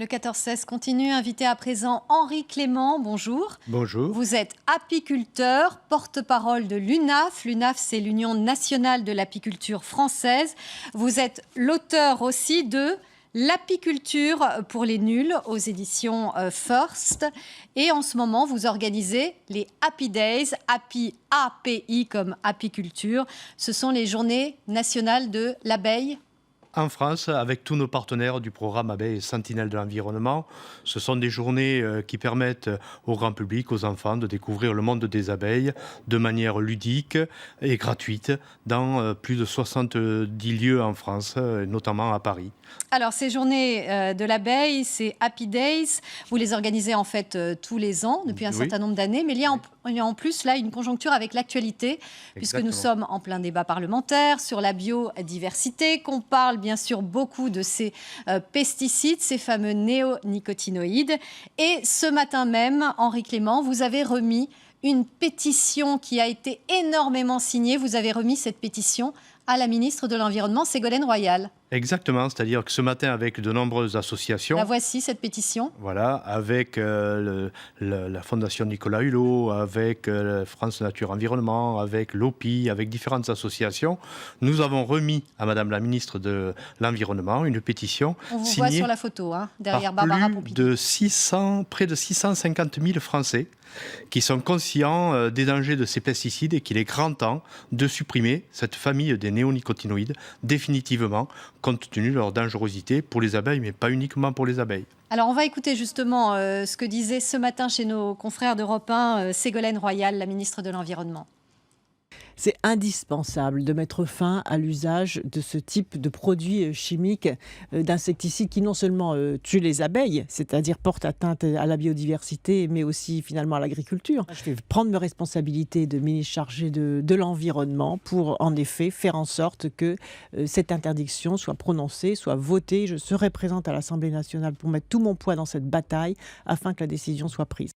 Le 14-16 continue. Invité à présent Henri Clément, bonjour. Bonjour. Vous êtes apiculteur, porte-parole de l'UNAF. L'UNAF, c'est l'Union nationale de l'apiculture française. Vous êtes l'auteur aussi de L'apiculture pour les nuls aux éditions First. Et en ce moment, vous organisez les Happy Days, Happy API comme apiculture. Ce sont les journées nationales de l'abeille. En France, avec tous nos partenaires du programme Abeilles Sentinelles de l'environnement, ce sont des journées qui permettent au grand public, aux enfants, de découvrir le monde des abeilles de manière ludique et gratuite dans plus de 70 lieux en France, notamment à Paris. Alors, ces journées de l'abeille, ces Happy Days, vous les organisez en fait tous les ans, depuis un certain nombre d'années, mais il y a en plus là une conjoncture avec l'actualité, puisque nous sommes en plein débat parlementaire sur la biodiversité, qu'on parle bien sûr beaucoup de ces pesticides, ces fameux néonicotinoïdes. Et ce matin même, Henri Clément, vous avez remis une pétition qui a été énormément signée. Vous avez remis cette pétition à la ministre de l'Environnement, Ségolène Royal. Exactement, c'est-à-dire que ce matin, avec de nombreuses associations... La voici, cette pétition. Voilà, avec la Fondation Nicolas Hulot, avec France Nature Environnement, avec l'OPI, avec différentes associations, nous avons remis à Madame la ministre de l'Environnement une pétition On vous signée voit sur la photo, derrière par Barbara plus Pompidou. de près de 650 000 Français qui sont conscients des dangers de ces pesticides et qu'il est grand temps de supprimer cette famille des néonicotinoïdes définitivement, compte tenu de leur dangerosité pour les abeilles, mais pas uniquement pour les abeilles. Alors on va écouter justement ce que disait ce matin chez nos confrères d'Europe 1, Ségolène Royal, la ministre de l'Environnement. C'est indispensable de mettre fin à l'usage de ce type de produits chimiques, d'insecticides qui non seulement tuent les abeilles, c'est-à-dire portent atteinte à la biodiversité, mais aussi finalement à l'agriculture. Je vais prendre mes responsabilités de ministre chargé de l'environnement pour en effet faire en sorte que cette interdiction soit prononcée, soit votée. Je serai présente à l'Assemblée nationale pour mettre tout mon poids dans cette bataille afin que la décision soit prise.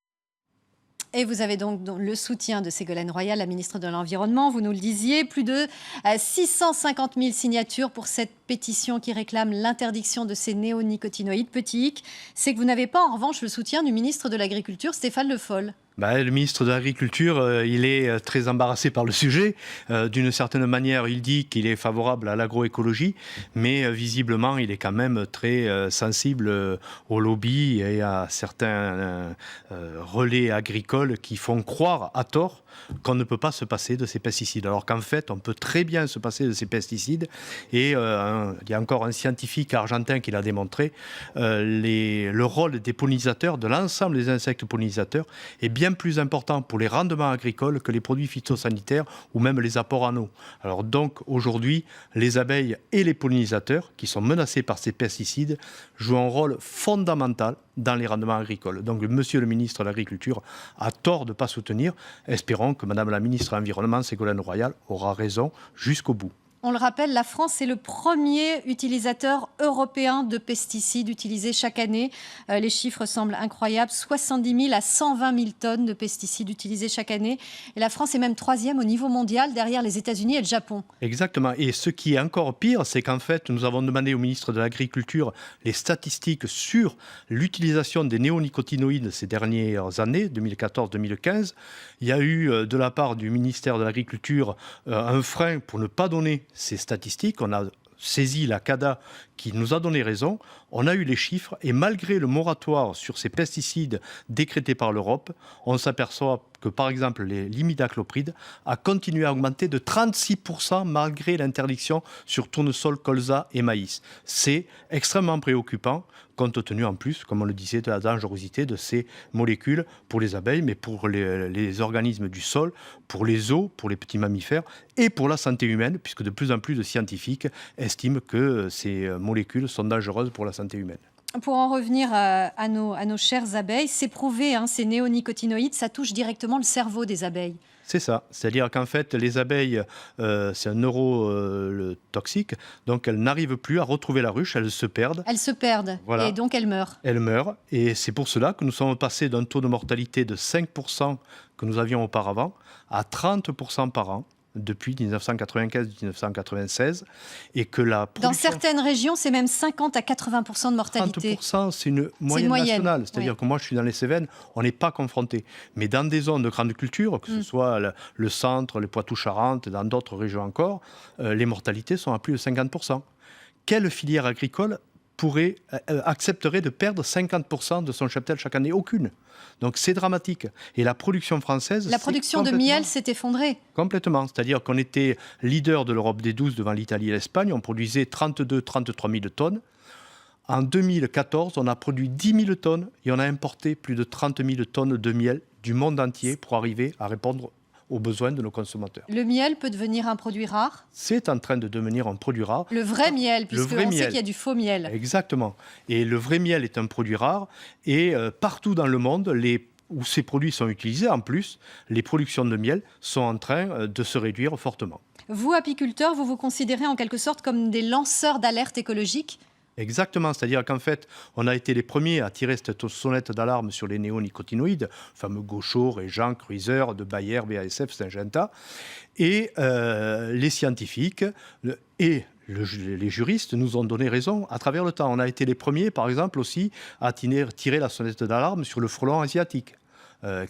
Et vous avez donc le soutien de Ségolène Royal, la ministre de l'Environnement. Vous nous le disiez, plus de 650 000 signatures pour cette pétition qui réclame l'interdiction de ces néonicotinoïdes. Petit hic, c'est que vous n'avez pas en revanche le soutien du ministre de l'Agriculture, Stéphane Le Foll. Le ministre de l'Agriculture, il est très embarrassé par le sujet. D'une certaine manière, il dit qu'il est favorable à l'agroécologie, mais visiblement, il est quand même très sensible au lobby et à certains relais agricoles qui font croire à tort qu'on ne peut pas se passer de ces pesticides. Alors qu'en fait, on peut très bien se passer de ces pesticides. Et il y a encore un scientifique argentin qui l'a démontré, le rôle des pollinisateurs, de l'ensemble des insectes pollinisateurs, est bien plus important pour les rendements agricoles que les produits phytosanitaires ou même les apports en eau. Alors donc aujourd'hui, les abeilles et les pollinisateurs qui sont menacés par ces pesticides jouent un rôle fondamental dans les rendements agricoles. Donc monsieur le ministre de l'Agriculture a tort de ne pas soutenir. Espérons que Madame la ministre de l'Environnement, Ségolène Royal, aura raison jusqu'au bout. On le rappelle, la France est le premier utilisateur européen de pesticides utilisés chaque année. Les chiffres semblent incroyables. 70 000 à 120 000 tonnes de pesticides utilisés chaque année. Et la France est même troisième au niveau mondial, derrière les États-Unis et le Japon. Exactement. Et ce qui est encore pire, c'est qu'en fait, nous avons demandé au ministre de l'Agriculture les statistiques sur l'utilisation des néonicotinoïdes ces dernières années, 2014-2015. Il y a eu, de la part du ministère de l'Agriculture, un frein pour ne pas donner ces statistiques. On a saisi la CADA qui nous a donné raison. On a eu les chiffres et malgré le moratoire sur ces pesticides décrété par l'Europe, on s'aperçoit que par exemple l'imidaclopride a continué à augmenter de 36% malgré l'interdiction sur tournesol, colza et maïs. C'est extrêmement préoccupant compte tenu en plus, comme on le disait, de la dangerosité de ces molécules pour les abeilles, mais pour les organismes du sol, pour les os, pour les petits mammifères et pour la santé humaine, puisque de plus en plus de scientifiques estiment que ces molécules sont dangereuses pour la santé humaine. Pour en revenir à nos chères abeilles, c'est prouvé, ces néonicotinoïdes, ça touche directement le cerveau des abeilles. C'est ça, c'est-à-dire qu'en fait, les abeilles, c'est un neurotoxique, donc elles n'arrivent plus à retrouver la ruche, elles se perdent. Elles se perdent, voilà. Et donc elles meurent. Elles meurent, et c'est pour cela que nous sommes passés d'un taux de mortalité de 5% que nous avions auparavant à 30% par an. depuis 1995-1996 et que la production... Dans certaines régions, c'est même 50 à 80% de mortalité. 30%, c'est une moyenne nationale. C'est-à-dire que moi, je suis dans les Cévennes, on n'est pas confronté. Mais dans des zones de grande culture, que ce soit le centre, le Poitou-Charentes, dans d'autres régions encore, les mortalités sont à plus de 50%. Quelle filière agricole accepterait de perdre 50% de son cheptel chaque année? Aucune. Donc c'est dramatique. Et la production française... La production de miel s'est effondrée. Complètement. C'est-à-dire qu'on était leader de l'Europe des 12 devant l'Italie et l'Espagne. On produisait 33 000 tonnes. En 2014, on a produit 10 000 tonnes et on a importé plus de 30 000 tonnes de miel du monde entier pour arriver à répondre aux besoins de nos consommateurs. Le miel peut devenir un produit rare? C'est en train de devenir un produit rare. Le vrai miel, puisqu'on sait qu'il y a du faux miel. Exactement. Et le vrai miel est un produit rare. Et partout dans le monde, où ces produits sont utilisés, en plus, les productions de miel sont en train de se réduire fortement. Vous, apiculteurs, vous vous considérez en quelque sorte comme des lanceurs d'alerte écologique? Exactement, c'est-à-dire qu'en fait, on a été les premiers à tirer cette sonnette d'alarme sur les néonicotinoïdes, le fameux Gaucho, Régent, Cruiser, de Bayer, BASF, Syngenta, et les scientifiques et les juristes nous ont donné raison à travers le temps. On a été les premiers, par exemple, aussi à tirer la sonnette d'alarme sur le frelon asiatique.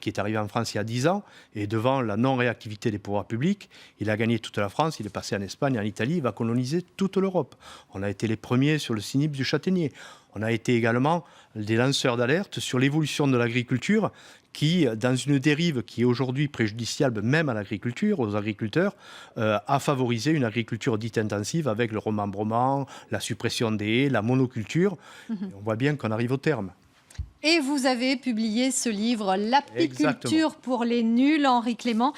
Qui est arrivé en France il y a 10 ans, et devant la non-réactivité des pouvoirs publics, il a gagné toute la France, il est passé en Espagne, en Italie, il va coloniser toute l'Europe. On a été les premiers sur le cynipe du châtaignier. On a été également des lanceurs d'alerte sur l'évolution de l'agriculture qui, dans une dérive qui est aujourd'hui préjudiciable même à l'agriculture, aux agriculteurs, a favorisé une agriculture dite intensive avec le remembrement, la suppression des haies, la monoculture. Et on voit bien qu'on arrive au terme. Et vous avez publié ce livre, L'apiculture pour les nuls, Henri Clément.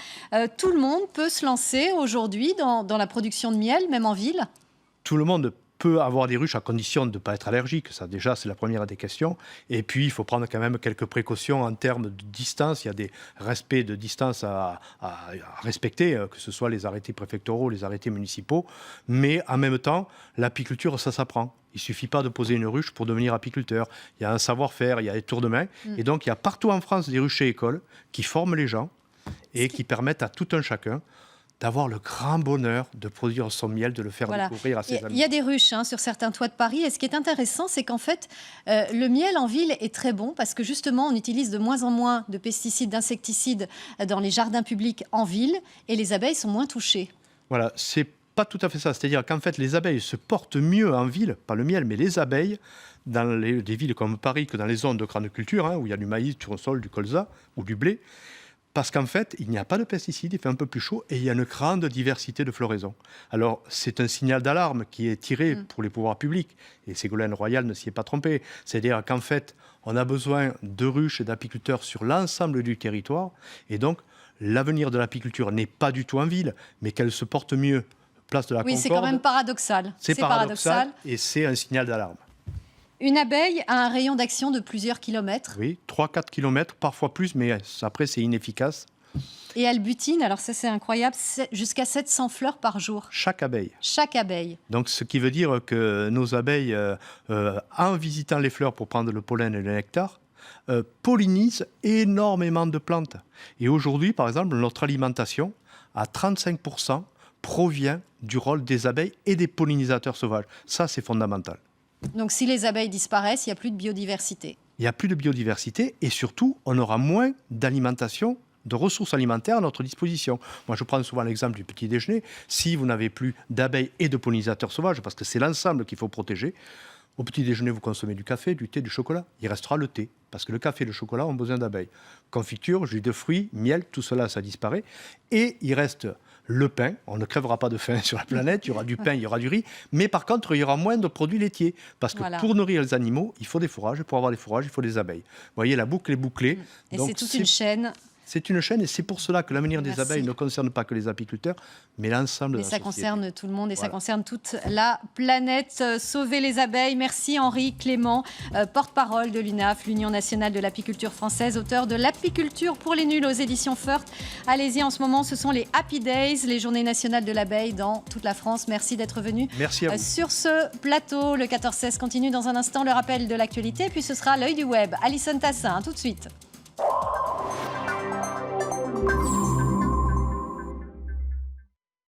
Tout le monde peut se lancer aujourd'hui dans la production de miel, même en ville? Tout le monde peut avoir des ruches à condition de ne pas être allergique. Ça, déjà, c'est la première des questions. Et puis, il faut prendre quand même quelques précautions en termes de distance. Il y a des respects de distance à respecter, que ce soit les arrêtés préfectoraux, les arrêtés municipaux. Mais en même temps, l'apiculture, ça s'apprend. Il ne suffit pas de poser une ruche pour devenir apiculteur. Il y a un savoir-faire, il y a des tours de main. Et donc, il y a partout en France des ruches et écoles qui forment les gens et qui permettent à tout un chacun d'avoir le grand bonheur de produire son miel, de le faire découvrir à ses amis. Il y a des ruches sur certains toits de Paris. Et ce qui est intéressant, c'est qu'en fait, le miel en ville est très bon parce que justement, on utilise de moins en moins de pesticides, d'insecticides dans les jardins publics en ville et les abeilles sont moins touchées. Voilà, c'est pas tout à fait ça. C'est-à-dire qu'en fait, les abeilles se portent mieux en ville, pas le miel, mais les abeilles, dans des villes comme Paris, que dans les zones de grande culture, où il y a du maïs, du tournesol, du colza ou du blé. Parce qu'en fait, il n'y a pas de pesticides, il fait un peu plus chaud et il y a une grande diversité de floraison. Alors, c'est un signal d'alarme qui est tiré pour les pouvoirs publics. Et Ségolène Royal ne s'y est pas trompée. C'est-à-dire qu'en fait, on a besoin de ruches et d'apiculteurs sur l'ensemble du territoire. Et donc, l'avenir de l'apiculture n'est pas du tout en ville, mais qu'elle se porte mieux. Place de la Concorde. Oui, c'est quand même paradoxal. C'est paradoxal et c'est un signal d'alarme. Une abeille a un rayon d'action de plusieurs kilomètres. Oui, 3-4 kilomètres, parfois plus, mais après, c'est inefficace. Et elle butine, alors ça c'est incroyable, jusqu'à 700 fleurs par jour. Chaque abeille. Chaque abeille. Donc, ce qui veut dire que nos abeilles, en visitant les fleurs pour prendre le pollen et le nectar, pollinisent énormément de plantes. Et aujourd'hui, par exemple, notre alimentation, à 35%, provient du rôle des abeilles et des pollinisateurs sauvages. Ça, c'est fondamental. Donc si les abeilles disparaissent, il n'y a plus de biodiversité. Il n'y a plus de biodiversité et surtout, on aura moins d'alimentation, de ressources alimentaires à notre disposition. Moi, je prends souvent l'exemple du petit déjeuner. Si vous n'avez plus d'abeilles et de pollinisateurs sauvages, parce que c'est l'ensemble qu'il faut protéger, au petit déjeuner, vous consommez du café, du thé, du chocolat. Il restera le thé, parce que le café et le chocolat ont besoin d'abeilles. Confiture, jus de fruits, miel, tout cela, ça disparaît. Et il reste le pain. On ne crèvera pas de faim sur la planète. Il y aura du pain, il y aura du riz. Mais par contre, il y aura moins de produits laitiers. Parce que pour nourrir les animaux, il faut des fourrages. Et pour avoir des fourrages, il faut des abeilles. Vous voyez, la boucle est bouclée. Et donc, c'est toute une chaîne. C'est une chaîne et c'est pour cela que l'avenir des abeilles ne concerne pas que les apiculteurs, mais l'ensemble de la société. Et ça concerne tout le monde et ça concerne toute la planète. Sauvez les abeilles. Merci Henri Clément, porte-parole de l'UNAF, l'Union nationale de l'apiculture française, auteur de L'apiculture pour les nuls aux éditions Furth. Allez-y, en ce moment, ce sont les Happy Days, les journées nationales de l'abeille dans toute la France. Merci d'être venu. Merci à vous. Sur ce plateau, le 14-16 continue dans un instant le rappel de l'actualité, puis ce sera l'œil du web. Alison Tassin, tout de suite.